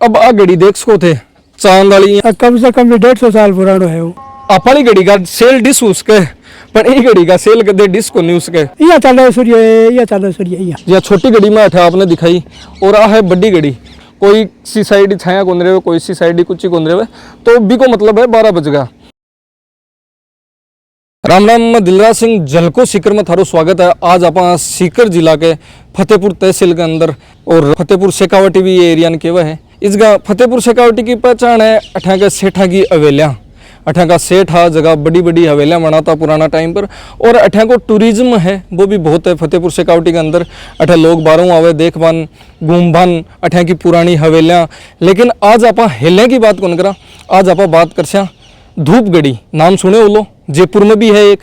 अब आ घड़ी देख सको थे चांद वाली कम से कम 150 साल पुरानो है वो। अपनी घड़ी का सेल डिश उसके पर ये घड़ी का सेल कदे डिश को नहीं उसके यहाँ चल रहा सूर्य, यहाँ चल रहा सूर्य। या छोटी घड़ी में अठा आपने दिखाई और आ है बड़ी घड़ी, कोई सी साइड छाया कोन रहे कोई सी साइड कुछ कोन रहे तो भी को मतलब है 12 बज गया। राम राम, मैं दिलराज सिंह झलको सीकर में थारो स्वागत है। आज आप सीकर जिला के फतेहपुर तहसील के अंदर और फतेहपुर शेखावटी भी ये एरिया केवा है। इसका फतेहपुर शेखावटी की पहचान है अठा के सेठा की हवेलियाँ। अठा का सेठ हा जगह बड़ी बड़ी हवेलियाँ बनाता पुराना टाइम पर, और अठा को टूरिज्म है वो भी बहुत है फतेहपुर शेखावटी के अंदर। अठा लोग बारों आवे देखभान घूमभान अठा की पुरानी हवेलियाँ। लेकिन आज आप हेलिया की बात कौन करा, आज आप बात कर धूपगढ़ी। नाम सुने बोलो, जयपुर में भी है एक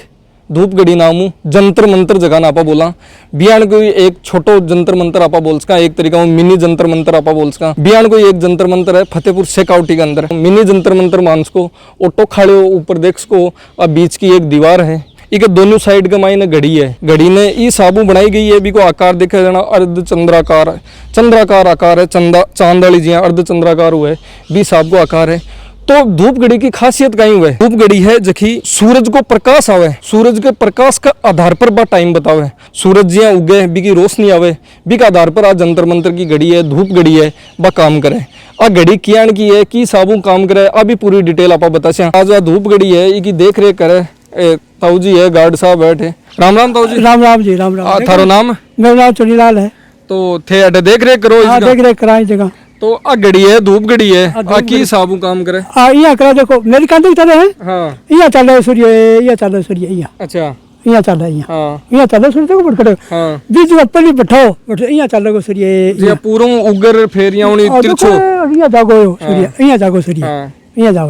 धूपगढ़ी नामू जंतर मंतर जगह ना आपा बोला। बियान कोई एक छोटो जंतर मंतर आपा बोल सका, एक तरीका मिनी जंतर मंतर आपा बोल सका। बियान कोई एक जंतर मंतर है फतेहपुर शेखावटी के अंदर, मिनी जंतर मंतर मानस को ऑटो खाड़े ऊपर देख सको। अब बीच की एक दीवार है, एक दोनों साइड के मायने घड़ी है। घड़ी ने ई साबू बनाई गई है, भी को आकार देखा जाना अर्ध चंद्राकार चंद्राकार आकार है। चांद वाली जी अर्ध चंद्राकार हुआ है, भी साब को आकार है। तो धूप घड़ी की खासियत कहीं हुआ है, धूप घड़ी है जखी सूरज को प्रकाश आवे, सूरज के प्रकाश का आधार पर बा टाइम बतावे। सूरज जिया उगे बी की रोशनी आवे, बी का आधार पर आज जंतर मंतर की घड़ी है, धूप घड़ी है, बा काम करे। आ घड़ी कियान की है कि साबू काम करे, अभी पूरी डिटेल आप बता। आज आ धूप घड़ी है, इसकी देख रेख करे ताऊ जी है, गार्ड साहब बैठे। राम राम ताऊ जी। राम राम जी, राम राम। थारो नाम? मेरा नाम चुनीलाल है। तो थे अटे देख रेख करो, देख रेख कराई जगह। तो आ घड़ी है, धूप घड़ी है, आ की साबू काम करे? यहाँ करा देखो मेरी कांदी की तरह है। हाँ, यहाँ चल रहा है सूर्य, यहाँ चल रहा है सूर्य। यहाँ अच्छा, यहाँ चल रहा है, यहाँ चल रहा है सूर्य। देखो बट खड़े हाँ, बीच में पहले बैठाओ, यहाँ चल रहा है सूर्य। ये पूरा उगर फेरिया उनी तिरछो। यहाँ जागो सूर्य, यहाँ जागो सूर्य, यहाँ जाओ।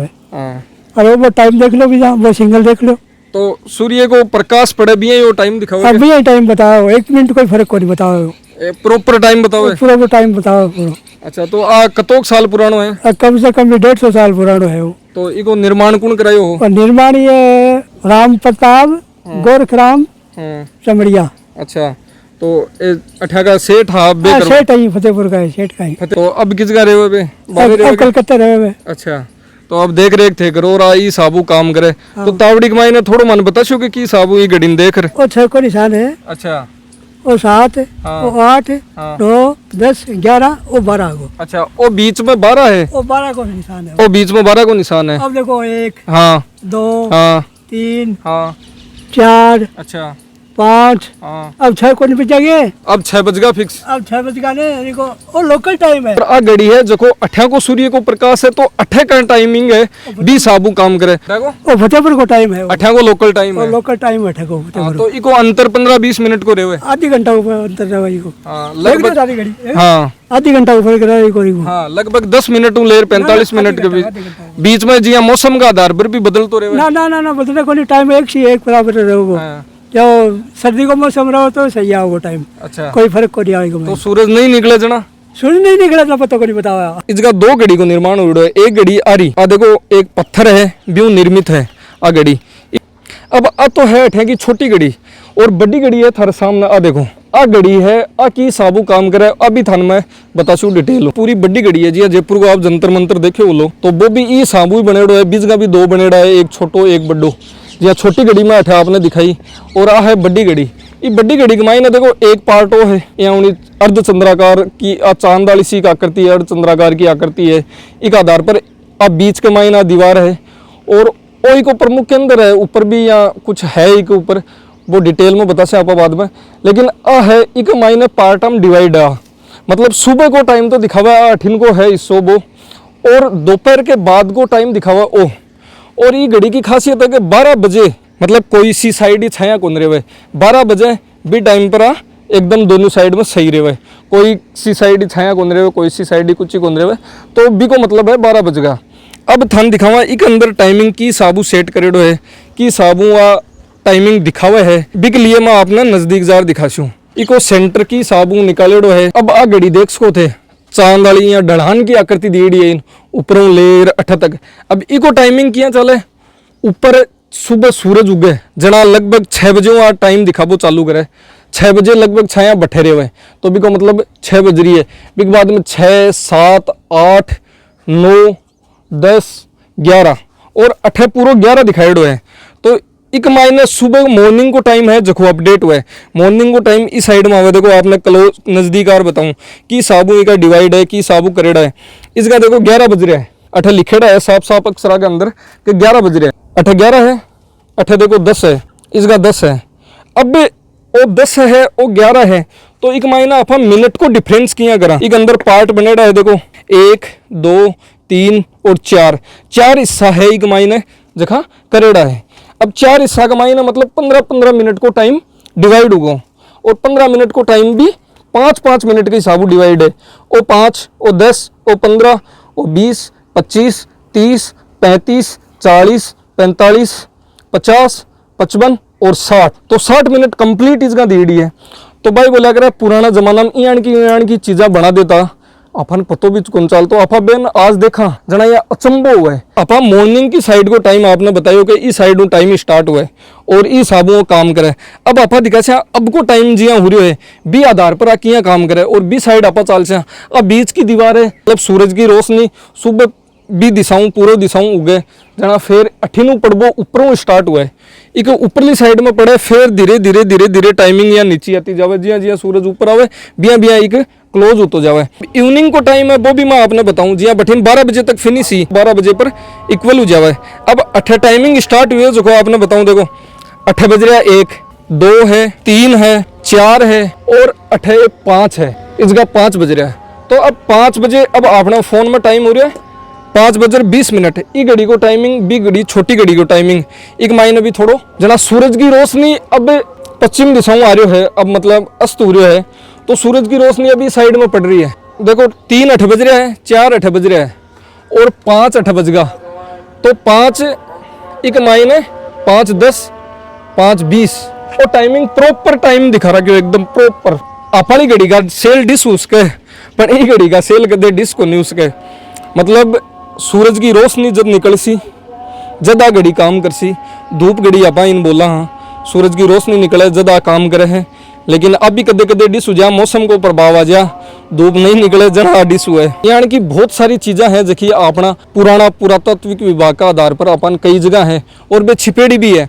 अरे वो टाइम देख लो भी, वो सिंगल देख लो। तो सूर्य को प्रकाश पड़े भी ये टाइम दिखाओ। अब ये टाइम बताओ, 1 मिनट कोई फर्क को नहीं बताओ, प्रॉपर टाइम बताओ। पूरा टाइम बताओ। अच्छा, तो आ कतोक साल पुरानो है? कम से कम 150 साल पुरानो है वो। तो इको निर्माण कौन करायो हो? और निर्माण ये राम प्रताप गोरखराम चमड़िया। अच्छा, तो अठा का सेठ हा सेठ है, फतेहपुर का है, सेठ का है। तो अब किस का रहे हुए? कलकत्ता रहे हुए। अच्छा, तो अब देख रेख थे करो ई साबू काम करे। तो तावड़ी के मायने थोड़ा मन बता शो कि साबू ये घड़ी देख रहे। वो 6 को निशान है। अच्छा, वो 7, वो 8, 9, 10, 11, वो 12 को। अच्छा, वो बीच में 12 है, वो 12 को निशान है। वो बीच में 12 को निशान है। अब देखो 1, हाँ, 2, हाँ, 3, हाँ, 4, अच्छा, 5, हाँ। अब 6 को नहीं बचेंगे। अब 6 बज गया फिक्स। अब 6 बज गया ने, देखो वो लोकल टाइम है। आ घड़ी है जो अठा को सूर्य को प्रकाश है, तो अठे का टाइमिंग है, बी साबू काम करे। वो फतेहपुर को टाइम है, अठा को लोकल टाइम है। लोकल टाइम अठा को फतेहपुर। तो इको अंतर 15-20 मिनट को रहे, आधी घंटा ऊपर अंतर रहा को। लगभग आधी घड़ी, हाँ, आधी घंटा ऊपर करा को। हाँ, लगभग 10 मिनट लेर 45 मिनट के बीच में जी मौसम का आधार पर भी बदल तो रहे। ना बदलने को नहीं, टाइम एक से एक बराबर रहे। जो सर्दी को मौसम रहो तो सही है वो टाइम। अच्छा, कोई फर्क को नहीं आएगा। तो सूरज नहीं निकले जना, सूरज नहीं निकला तो पता को नहीं बताया। इसका 2 घड़ी को निर्माण हो रहा है। एक घड़ी आ रही आ देखो, एक पत्थर है ब्यू निर्मित है आ घड़ी। अब आ तो है अठे की छोटी घड़ी, और बड़ी घड़ी है थारे सामने आ देखो। आ घड़ी है आ की साबू काम करे, अभी थान मैं बताशू डिटेल। पूरी बड़ी घड़ी है जी, जयपुर को आप जंतर मंतर देखे बोलो तो वो भी ई साबू ही बनेड़ो है। बीच का भी 2 बनेड़ा है, एक छोटो एक बड्डो। जी छोटी घड़ी में अठा आपने दिखाई, और आ है बड़ी घड़ी। ये बड़ी घड़ी के मायने देखो एक पार्ट वो है यहाँ अर्ध चंद्राकार की चांद वाली सी आकृति है, अर्ध चंद्राकार की आकृति है। एक आधार पर अब बीच के मायना दीवार है, और ओ को प्रमुख केंद्र है। ऊपर भी यहाँ कुछ है एक ऊपर, वो डिटेल में बता से आप बाद में। लेकिन आ है एक मायने पार्ट हम डिवाइड है, मतलब सुबह को टाइम तो दिखावा 8 को है इसो वो, और दोपहर के बाद को टाइम दिखावा ओ। और ये घड़ी की खासियत है कि 12 बजे मतलब कोई सी साइड ही छाया कौन रहे, 12 बजे भी टाइम पर एकदम दोनों साइड में सही रहे। कोई सी साइड ही छाया कौन रहे, कोई सी साइड ही कुछ ही कौन रहे, तो भी को मतलब है 12 बज गया। अब थान दिखावा एक अंदर टाइमिंग की साबू सेट करेडो है, कि साबू आ टाइमिंग दिखावा है, बिक लिए मैं आपने नजदीक जार दिखाशू। इको सेंटर की साबू निकालेडो है। अब आ घड़ी देख सको थे चांद वाली या ढलान की आकृति दी है, ऊपरों लेर अठा तक। अब इको टाइमिंग किया चले, ऊपर सुबह सूरज उगे जना लगभग 6 बजे आ टाइम दिखाबो चालू करे। 6 बजे लगभग छाया बैठे हुए, तो भी को मतलब 6 बज रही है, भी बाद में 6, 7, 8, 9, 10, 11 और 8 पूरा 11 दिखाई है। तो एक मायने सुबह मॉर्निंग को टाइम है जखो अपडेट हुआ है, मॉर्निंग को टाइम इस साइड में आवे। देखो आपने क्लोज नजदीक और बताऊं कि साबू का डिवाइड है कि साबू करेड़ा है, इसका देखो 11 बज रहा है, 8 लिखेड़ा है साफ साफ अक्षरा के अंदर कि 11 बज रहा है, 8 11 है, 8 देखो 10 है, इसका 10 है। अब वो 10 है वो 11 है, तो एक मायना आप मिनट को डिफरेंस किया करा, एक अंदर पार्ट बनेड़ा है। देखो 1, 2, 3 और 4 हिस्सा है एक मायने जखा करेड़ा है। अब 4 हिस्सा का मायना मतलब 15-15 मिनट को टाइम डिवाइड होगा, और 15 मिनट को टाइम भी 5-5 मिनट के हिसाब डिवाइड है। वो 5, वो 10, वो 15, वो 20, 25, 30, 35, 40, 45, 50, 55 और 60, तो 60 मिनट कंप्लीट इसका दीड़ी है। तो भाई बोला कर पुराना जमाना में ईण की चीज़ा बना देता, अपन पतो भी कौन चाल। तो आपा बेन आज देखा जना ये अचंबो हुआ है, आपा मॉर्निंग की साइड को टाइम आपने बतायो कि इस साइड को टाइम स्टार्ट हुआ है और इस हिसाबों काम करे। अब आपा दिखा से अब को टाइम जिया हो रही है बी आधार पर किया काम करे, और बी साइड आपा चाल से अब बीच की दीवार है, मतलब सूरज की रोशनी सुबह बी दिशाओं पूरे दिशाओं उगे जना, फिर अठीनू पड़बो ऊपरों स्टार्ट हुआ है, एक ऊपरली साइड में पड़े, फिर धीरे धीरे धीरे धीरे टाइमिंग या नीचे आती जावे, जिया जिया सूरज ऊपर आवे बिया बिया एक क्लोज होता जावे। इवनिंग को टाइम है वो भी मैं आपने बताऊं, जिया बठीन 12 बजे तक फिनिश ही 12 बजे पर इक्वल हो जावे। अब 8 टाइमिंग स्टार्ट हुई है जो आपने बताऊं, देखो 8 बज रहा है, 1, 2 है, 3 है, 4 है और 8 5 है, इसका 5 बज रहा है। तो अब 5 बजे अब आपने फोन में टाइम हो रहा है 5 बज 20 मिनट, ई घड़ी को टाइमिंग बी घड़ी छोटी घड़ी को टाइमिंग एक मायने भी थोड़ो जना सूरज की रोशनी अब पश्चिम दिशाओं आ रही है, अब मतलब अस्त हो रहा है, तो सूरज की रोशनी अभी साइड में पड़ रही है। देखो 3 8 बज रहा है, 4 8 बज रहा है और 5 8 बजगा, तो 5 एक मायने 5 10 5 20 और टाइमिंग प्रॉपर टाइम दिखा रहा क्यों एकदम प्रॉपर। अपनी घड़ी का सेल डिश उसके पर ई घड़ी का सेल कदे डिश को नहीं उसके, मतलब सूरज की रोशनी जब निकल सी जदा घड़ी काम कर सी, धूप घड़ी आप इन बोला हाँ, सूरज की रोशनी निकले जदा काम करे है, लेकिन अभी कदे कदे डिस हो जा, मौसम को प्रभाव आ जा, धूप नहीं निकले जना डिस हुए। यानी कि बहुत सारी चीज़ें हैं जखी अपना पुराना पुरातत्विक विभाग का आधार पर अपन कई जगह है और वे छिपेड़ी भी है,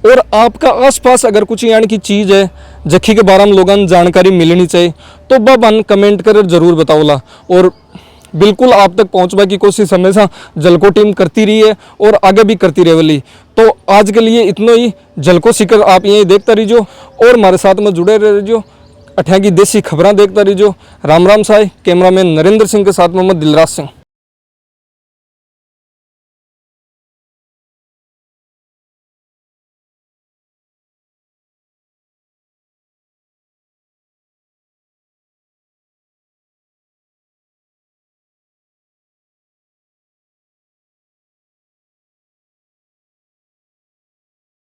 और आपका आसपास अगर कुछ यानी की चीज़ है जखी के बारे में लोगों को जानकारी मिलनी चाहिए तो बन कमेंट कर जरूर बताओला, और बिल्कुल आप तक पहुंचने की कोशिश हमेशा जलको टीम करती रही है और आगे भी करती रहेगी। तो आज के लिए इतना ही, जलको सीकर आप यही देखता रहिए और हमारे साथ में जुड़े रहिए, अठिया की देसी खबरें देखता रहिए। राम राम साई, कैमरामैन नरेंद्र सिंह के साथ मोहम्मद दिलराज सिंह।